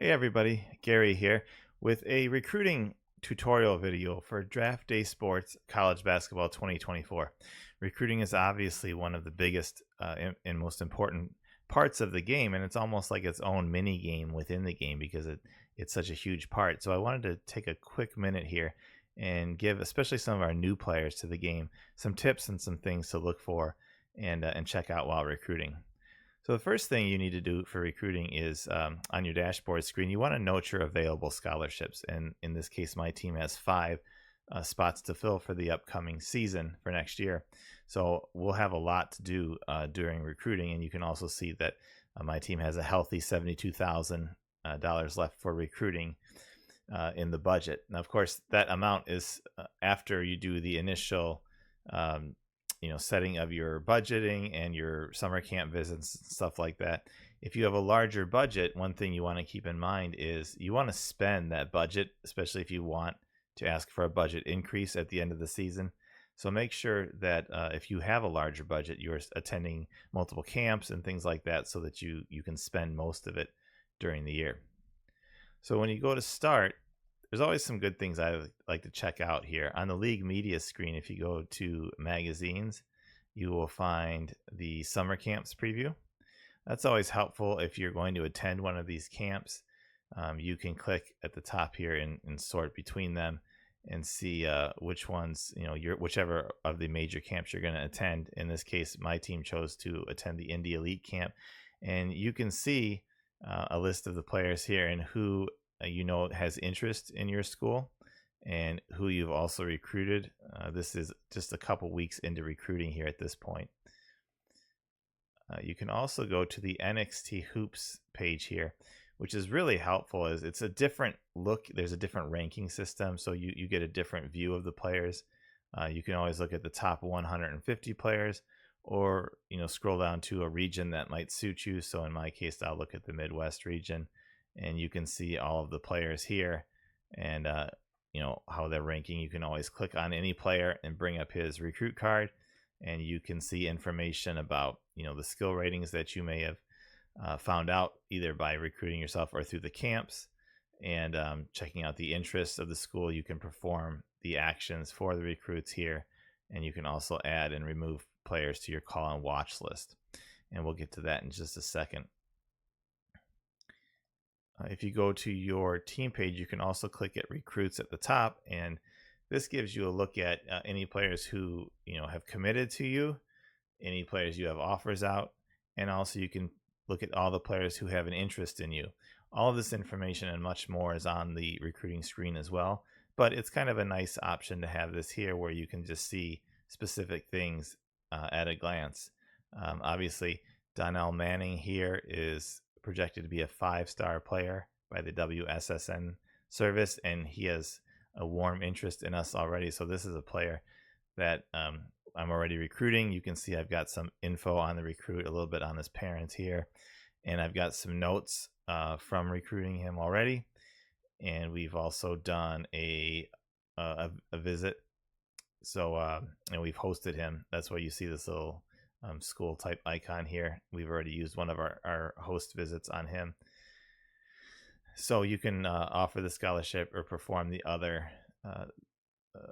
Hey everybody, Gary here with a recruiting tutorial video for Draft Day Sports College Basketball 2024. Recruiting is obviously one of the biggest and most important parts of the game, and it's almost like its own mini game within the game because it's such a huge part. So I wanted to take a quick minute here and give, especially some of our new players to the game, some tips and some things to look for and check out while recruiting. So the first thing you need to do for recruiting is on your dashboard screen, you want to note your available scholarships. And in this case, my team has five spots to fill for the upcoming season for next year. So we'll have a lot to do during recruiting. And you can also see that my team has a healthy $72,000 left for recruiting in the budget. Now, of course, that amount is after you do the initial um, setting of your budgeting and your summer camp visits and stuff like that. If you have a larger budget, one thing you want to keep in mind is you want to spend that budget, especially if you want to ask for a budget increase at the end of the season. So make sure that if you have a larger budget, you're attending multiple camps and things like that so that you can spend most of it during the year. So when you go to start, there's always some good things I like to check out here. On the league media screen, if you go to magazines, you will find the summer camps preview. That's always helpful if you're going to attend one of these camps. You can click at the top here and sort between them and see which ones, whichever of the major camps you're going to attend. In this case, my team chose to attend the Indy Elite Camp. And you can see a list of the players here and who has interest in your school and who you've also recruited. This is just a couple weeks into recruiting here at this point. You can also go to the NXT Hoops page here, which is really helpful. As it's a different look. There's a different ranking system, so you get a different view of the players. You can always look at the top 150 players, or scroll down to a region that might suit you. So in my case, I'll look at the Midwest region, and you can see all of the players here and how they're ranking. You can always click on any player and bring up his recruit card, and you can see information about the skill ratings that you may have found out either by recruiting yourself or through the camps, and checking out the interests of the school. You can perform the actions for the recruits here, and you can also add and remove players to your call and watch list, and we'll get to that in just a second. If you go to your team page, you can also click at recruits at the top, and this gives you a look at any players who have committed to you, any players you have offers out, and also you can look at all the players who have an interest in you. All of this information and much more is on the recruiting screen as well, but it's kind of a nice option to have this here where you can just see specific things at a glance. Obviously, Donnell Manning here is projected to be a 5-star player by the WSSN service, and he has a warm interest in us already. So this is a player that I'm already recruiting. You can see I've got some info on the recruit, a little bit on his parents here, and I've got some notes from recruiting him already. And we've also done a visit. So and we've hosted him. That's why you see this little school type icon here. We've already used one of our host visits on him. So you can offer the scholarship or perform the other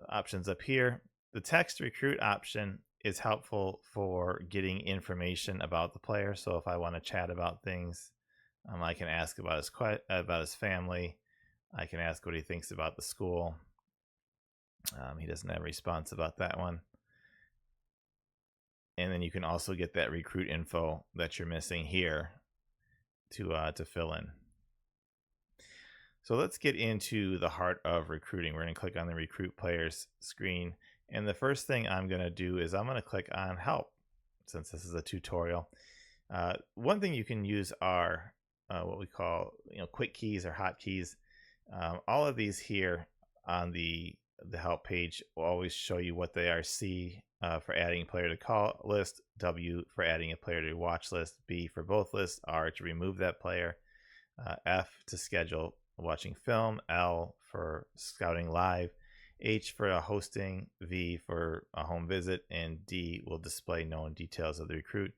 options up here. The text recruit option is helpful for getting information about the player. So if I want to chat about things, I can ask about his family. I can ask what he thinks about the school. He doesn't have a response about that one. And then you can also get that recruit info that you're missing here to fill in. So let's get into the heart of recruiting. We're going to click on the recruit players screen. And the first thing I'm going to do is I'm going to click on help, since this is a tutorial. One thing you can use are what we call quick keys or hotkeys. All of these here on the help page will always show you what they are. C for adding a player to call list, W for adding a player to watch list, B for both lists, R to remove that player, F to schedule watching film, L for scouting live, H for a hosting, V for a home visit, and D will display known details of the recruit.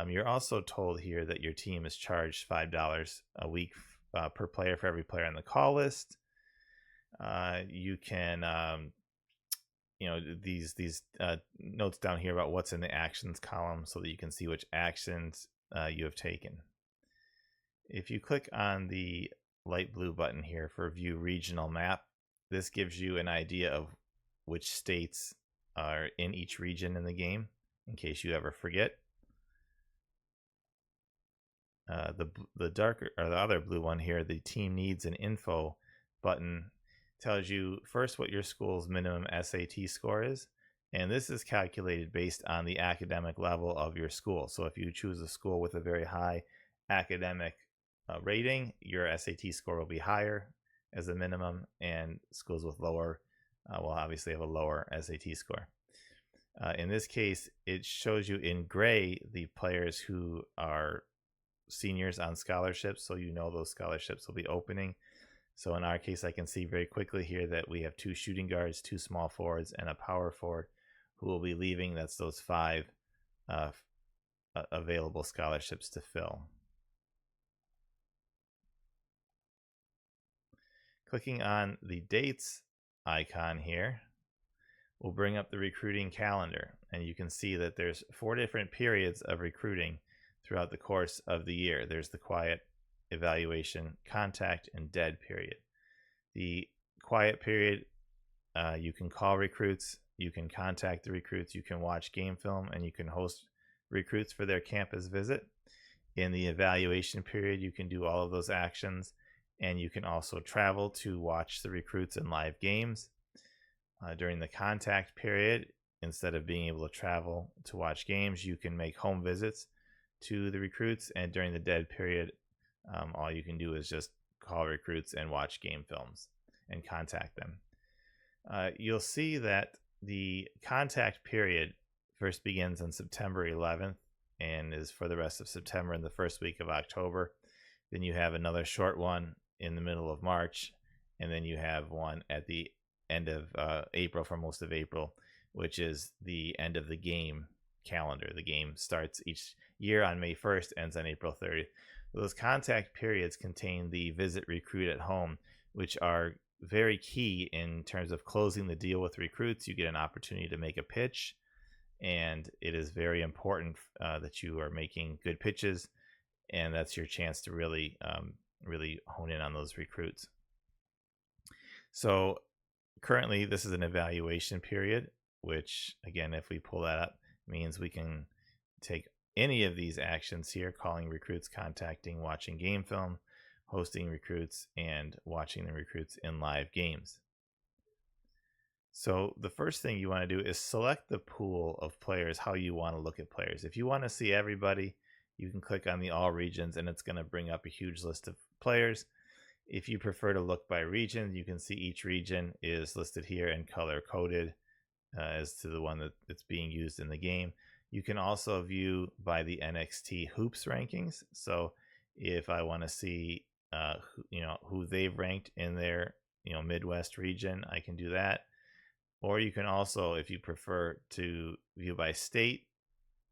You're also told here that your team is charged $5 a week per player for every player on the call list. You can these notes down here about what's in the actions column so that you can see which actions you have taken. If you click on the light blue button here for view regional map, this gives you an idea of which states are in each region in the game in case you ever forget. The darker or the other blue one here, the team needs and info button, tells you first what your school's minimum SAT score is, and this is calculated based on the academic level of your school. So if you choose a school with a very high academic rating, your SAT score will be higher as a minimum, and schools with lower will obviously have a lower SAT score. In this case, it shows you in gray the players who are seniors on scholarships, so you know those scholarships will be opening. So in our case, I can see very quickly here that we have 2 shooting guards, 2 small forwards, and a power forward who will be leaving. That's those 5 available scholarships to fill. Clicking on the dates icon here will bring up the recruiting calendar, and you can see that there's 4 different periods of recruiting throughout the course of the year. There's the quiet, evaluation, contact, and dead period. The quiet period, you can call recruits, you can contact the recruits, you can watch game film, and you can host recruits for their campus visit. In the evaluation period, you can do all of those actions, and you can also travel to watch the recruits in live games. During the contact period, instead of being able to travel to watch games, you can make home visits to the recruits, and during the dead period, all you can do is just call recruits and watch game films and contact them. You'll see that the contact period first begins on September 11th and is for the rest of September and the first week of October. Then you have another short one in the middle of March, and then you have one at the end of April for most of April, which is the end of the game calendar. The game starts each year on May 1st, ends on April 30th. Those contact periods contain the visit recruit at home, which are very key in terms of closing the deal with recruits. You get an opportunity to make a pitch, and it is very important that you are making good pitches, and that's your chance to really hone in on those recruits. So currently this is an evaluation period, which again, if we pull that up, means we can take any of these actions here: calling recruits, contacting, watching game film, hosting recruits, and watching the recruits in live games. So the first thing you want to do is select the pool of players, how you want to look at players. If you want to see everybody, you can click on the all regions, and it's going to bring up a huge list of players. If you prefer to look by region, you can see each region is listed here and color coded as to the one that's being used in the game. You can also view by the NXT Hoops rankings. So if I want to see who they've ranked in their Midwest region, I can do that. Or you can also, if you prefer to view by state,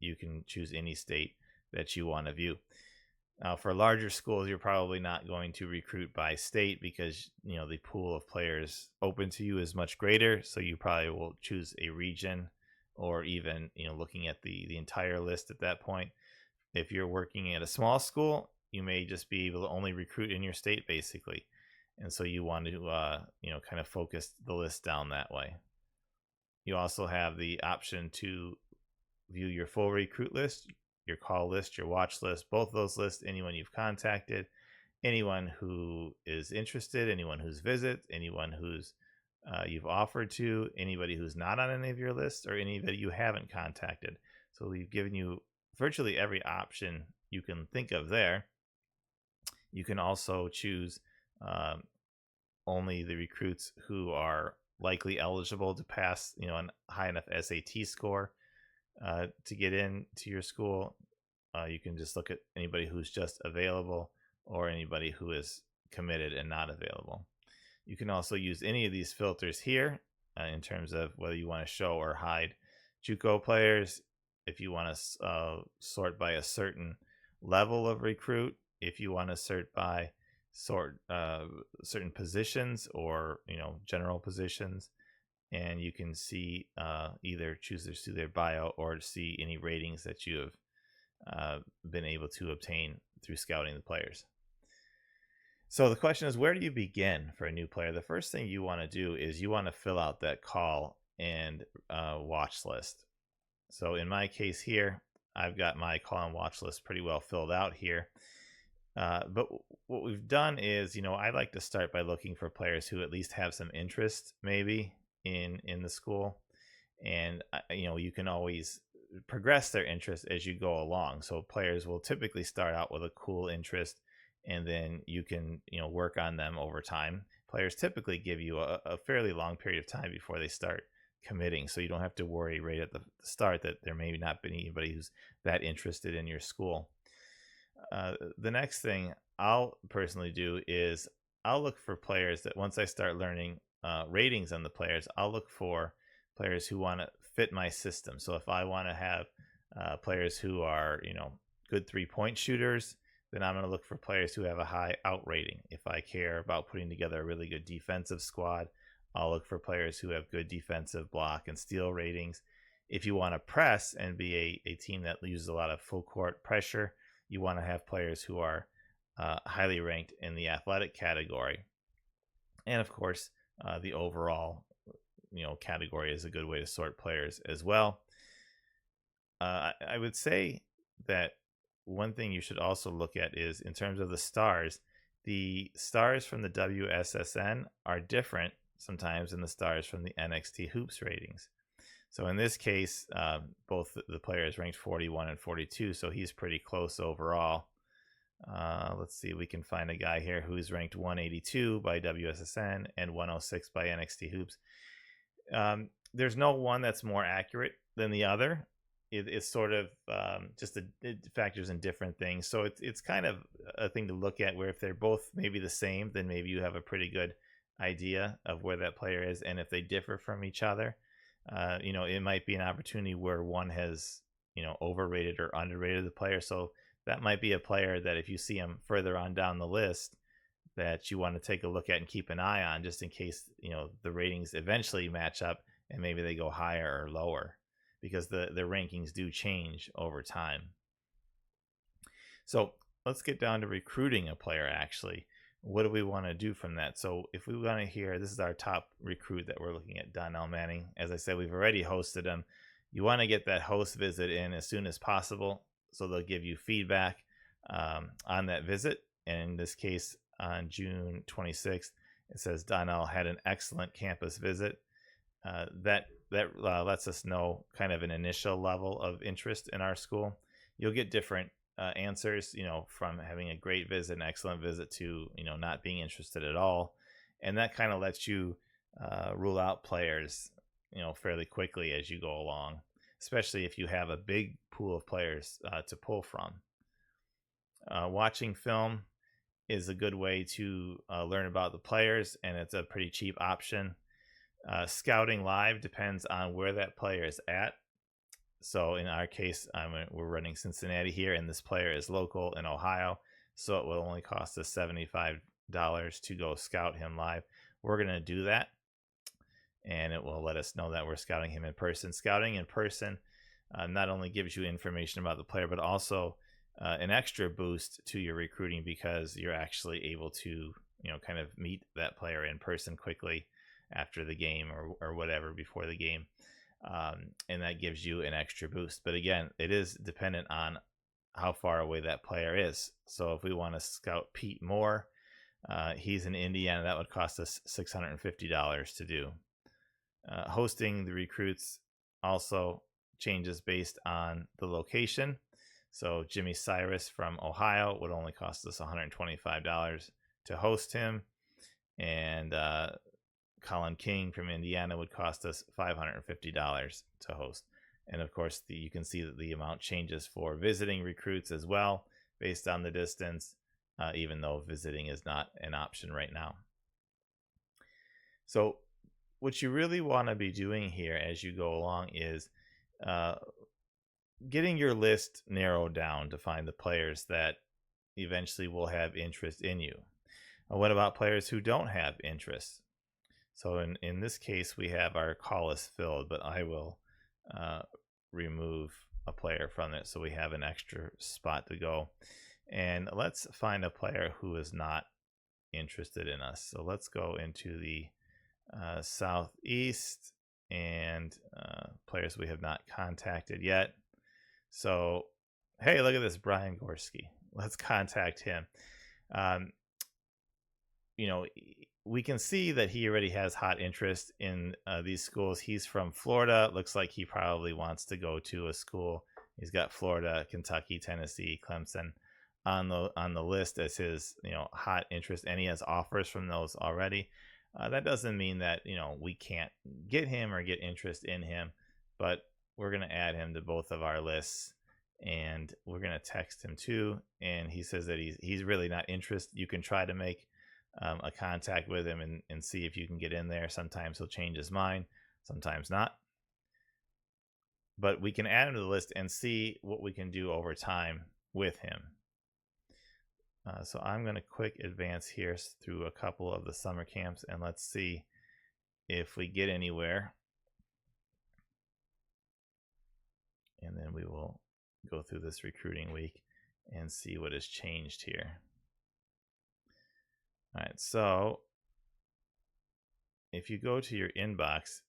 you can choose any state that you want to view. Now, for larger schools, you're probably not going to recruit by state because the pool of players open to you is much greater. So you probably will choose a region, or even looking at the entire list at that point. If you're working at a small school, you may just be able to only recruit in your state basically, and so you want to kind of focus the list down that way. You also have the option to view your full recruit list, your call list, your watch list, both those lists, anyone you've contacted, anyone who is interested, anyone who's visits, anyone who's you've offered to, anybody who's not on any of your lists, or anybody you haven't contacted. So we've given you virtually every option you can think of there. You can also choose only the recruits who are likely eligible to pass a high enough SAT score to get into your school. You can just look at anybody who's just available or anybody who is committed and not available. You can also use any of these filters here in terms of whether you want to show or hide JUCO players, if you want to sort by a certain level of recruit, if you want to sort by sort certain positions or general positions, and you can see either choose to see their bio or to see any ratings that you have been able to obtain through scouting the players. So the question is, where do you begin for a new player? The first thing you want to do is you want to fill out that call and watch list. So in my case here, I've got my call and watch list pretty well filled out here. But what we've done is, I like to start by looking for players who at least have some interest maybe in the school. And, you can always progress their interest as you go along. So players will typically start out with a cool interest, and then you can, work on them over time. Players typically give you a fairly long period of time before they start committing. So you don't have to worry right at the start that there may not be anybody who's that interested in your school. The next thing I'll personally do is I'll look for players that once I start learning ratings on the players, I'll look for players who want to fit my system. So if I want to have players who are, good 3-point shooters, then I'm going to look for players who have a high out rating. If I care about putting together a really good defensive squad, I'll look for players who have good defensive block and steal ratings. If you want to press and be a team that uses a lot of full court pressure, you want to have players who are highly ranked in the athletic category. And of course, the overall category is a good way to sort players as well. I would say that one thing you should also look at is, in terms of the stars from the WSSN are different sometimes than the stars from the NXT Hoops ratings. So in this case, both the players ranked 41 and 42, so he's pretty close overall. Let's see, we can find a guy here who's ranked 182 by WSSN and 106 by NXT Hoops. There's no one that's more accurate than the other. It's sort of it factors in different things. So it's kind of a thing to look at, where if they're both maybe the same, then maybe you have a pretty good idea of where that player is. And if they differ from each other, it might be an opportunity where one has, overrated or underrated the player. So that might be a player that if you see him further on down the list, that you want to take a look at and keep an eye on, just in case, the ratings eventually match up and maybe they go higher or lower, because the rankings do change over time. So let's get down to recruiting a player. Actually, what do we want to do from that? So if we want to hear, this is our top recruit that we're looking at, Donnell Manning. As I said, we've already hosted him. You want to get that host visit in as soon as possible, so they'll give you feedback on that visit. And in this case, on June 26th, it says Donnell had an excellent campus visit. That lets us know kind of an initial level of interest in our school. You'll get different answers, from having a great visit, an excellent visit, to, not being interested at all. And that kind of lets you rule out players, fairly quickly as you go along, especially if you have a big pool of players to pull from. Watching film is a good way to learn about the players, and it's a pretty cheap option. Scouting live depends on where that player is at. So in our case, we're running Cincinnati here, and this player is local in Ohio, so it will only cost us $75 to go scout him live. We're going to do that, and it will let us know that we're scouting him in person. Scouting in person not only gives you information about the player, but also an extra boost to your recruiting, because you're actually able to, kind of meet that player in person quickly after the game or whatever before the game. And that gives you an extra boost. But again, it is dependent on how far away that player is. So if we want to scout Pete Moore, he's in Indiana, that would cost us $650 to do. Hosting the recruits also changes based on the location. So Jimmy Cyrus from Ohio would only cost us $125 to host him. And Colin King from Indiana would cost us $550 to host. And of course, you can see that the amount changes for visiting recruits as well, based on the distance, even though visiting is not an option right now. So what you really want to be doing here as you go along is getting your list narrowed down to find the players that eventually will have interest in you. What about players who don't have interest? So in this case, we have our call list filled, but I will remove a player from it so we have an extra spot to go. And let's find a player who is not interested in us. So let's go into the Southeast and players we have not contacted yet. So, hey, look at this, Brian Gorski. Let's contact him. You know, we can see that he already has hot interest in these schools. He's from Florida. Looks like he probably wants to go to a school. He's got Florida, Kentucky, Tennessee, Clemson on the list as his hot interest, and he has offers from those already. That doesn't mean that we can't get him or get interest in him, but we're going to add him to both of our lists, and we're going to text him too. And he says that he's really not interested. You can try to make a contact with him and see if you can get in there. Sometimes he'll change his mind, sometimes not. But we can add him to the list and see what we can do over time with him. So I'm going to quick advance here through a couple of the summer camps, and let's see if we get anywhere. And then we will go through this recruiting week and see what has changed here. All right, so if you go to your inbox,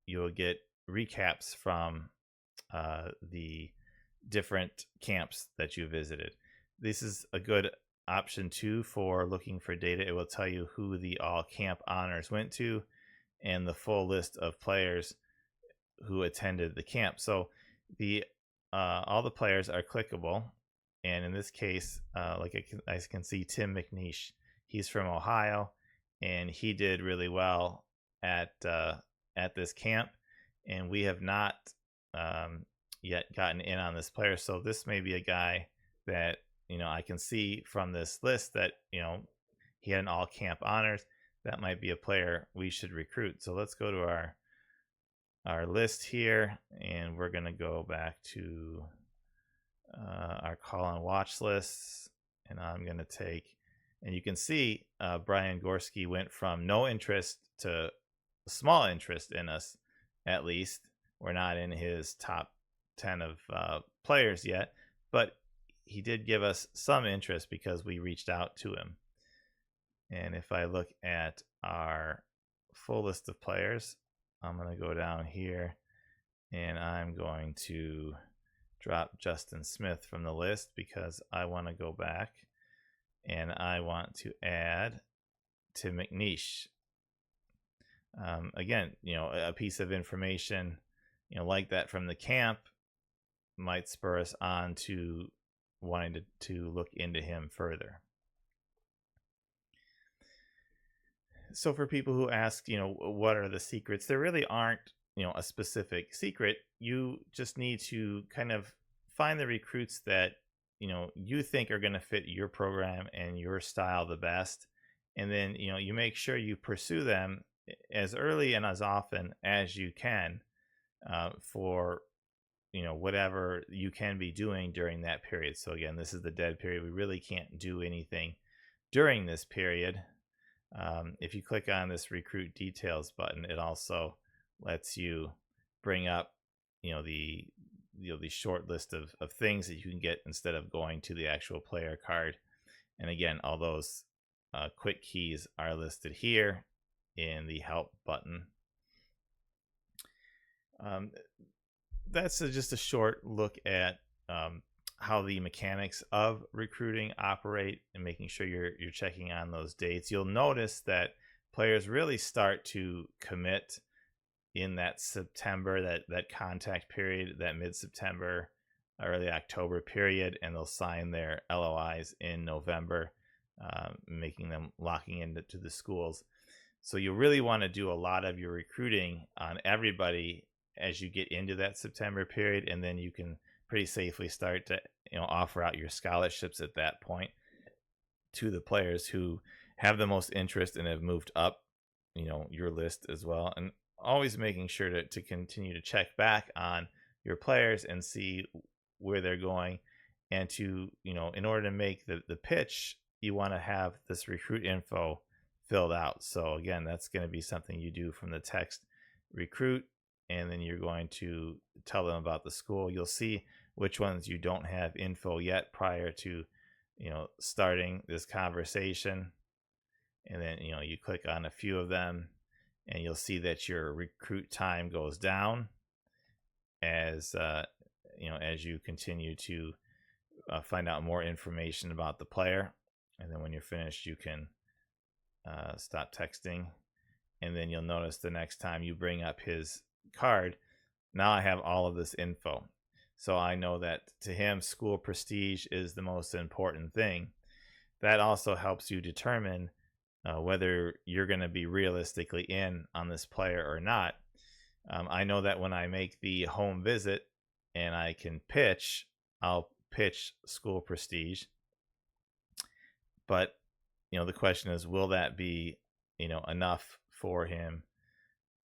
you'll get recaps from the different camps that you visited. This is a good option too for looking for data. It will tell you who the all camp honors went to and the full list of players who attended the camp. So the all the players are clickable, and in this case, like I can see Tim McNeish. He's from Ohio, and he did really well at this camp, and we have not yet gotten in on this player. So this may be a guy that I can see from this list that he had an all camp honors. That might be a player we should recruit. So let's go to our list here, and we're going to go back to our call and watch lists, and I'm going to take, and you can see Brian Gorski went from no interest to small interest in us. At least we're not in his top 10 of players yet, but he did give us some interest because we reached out to him. And if I look at our full list of players, I'm going to go down here, and I'm going to drop Justin Smith from the list because I want to go back and I want to add Tim McNeish. Again, a piece of information, like that from the camp might spur us on to wanting to look into him further. So for people who ask, what are the secrets? There really aren't, a specific secret. You just need to kind of find the recruits that, you think are going to fit your program and your style the best. And then, you make sure you pursue them as early and as often as you can for, whatever you can be doing during that period. So again, this is the dead period. We really can't do anything during this period. If you click on this recruit details button, it also lets you bring up, the short list of things that you can get instead of going to the actual player card. And again, all those quick keys are listed here in the help button. That's just a short look at how the mechanics of recruiting operate and making sure you're checking on those dates. You'll notice that players really start to commit in that September, that contact period, that mid-September, early October period, and they'll sign their LOIs in November, making them locking into the schools. So you really want to do a lot of your recruiting on everybody as you get into that September period, and then you can pretty safely start to offer out your scholarships at that point to the players who have the most interest and have moved up your list as well. And always making sure to continue to check back on your players and see where they're going, and to in order to make the pitch you want to have this recruit info filled out. So again, that's going to be something you do from the text recruit, and then you're going to tell them about the school. You'll see which ones you don't have info yet prior to starting this conversation, and then you click on a few of them, and you'll see that your recruit time goes down as as you continue to find out more information about the player. And then when you're finished, you can stop texting, and then you'll notice the next time you bring up his card, now I have all of this info. So I know that to him, school prestige is the most important thing. That also helps you determine whether you're going to be realistically in on this player or not. I know that when I make the home visit and I can pitch, I'll pitch school prestige. But the question is, will that be enough for him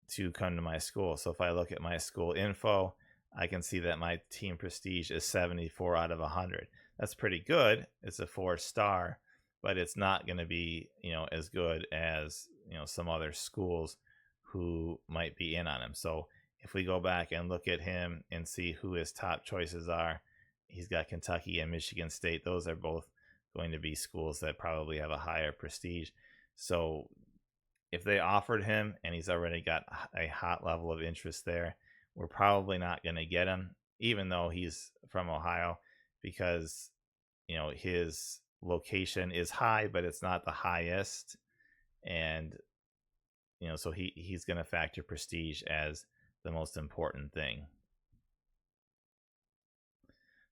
to come to my school? So if I look at my school info, I can see that my team prestige is 74 out of 100. That's pretty good. It's a 4-star, but it's not going to be as good as some other schools who might be in on him. So if we go back and look at him and see who his top choices are, he's got Kentucky and Michigan State. Those are both going to be schools that probably have a higher prestige. So if they offered him and he's already got a hot level of interest there, we're probably not going to get him, even though he's from Ohio, because his location is high, but it's not the highest. And so he's going to factor prestige as the most important thing.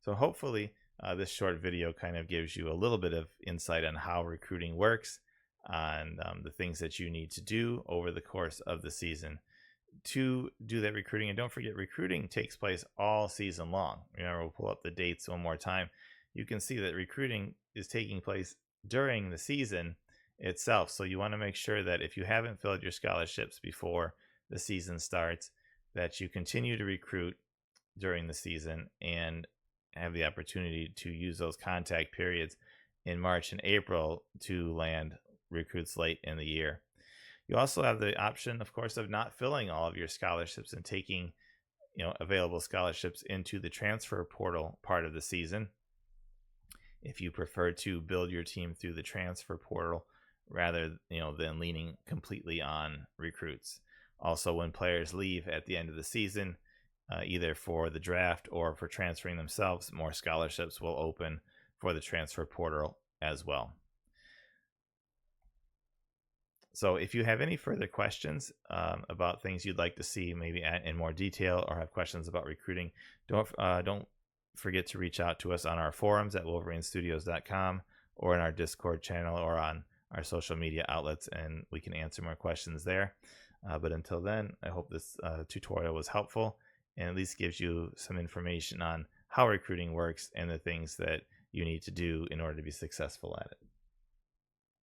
So hopefully this short video kind of gives you a little bit of insight on how recruiting works, on the things that you need to do over the course of the season to do that recruiting. And don't forget, recruiting takes place all season long. Remember, we'll pull up the dates one more time. You can see that recruiting is taking place during the season itself. So you want to make sure that if you haven't filled your scholarships before the season starts, that you continue to recruit during the season and have the opportunity to use those contact periods in March and April to land recruits late in the year. You also have the option, of course, of not filling all of your scholarships and taking available scholarships into the transfer portal part of the season, if you prefer to build your team through the transfer portal rather than leaning completely on recruits. Also, when players leave at the end of the season, either for the draft or for transferring themselves, more scholarships will open for the transfer portal as well. So if you have any further questions about things you'd like to see maybe in more detail, or have questions about recruiting, don't forget to reach out to us on our forums at wolverinestudios.com, or in our Discord channel, or on our social media outlets, and we can answer more questions there. But until then, I hope this tutorial was helpful and at least gives you some information on how recruiting works and the things that you need to do in order to be successful at it.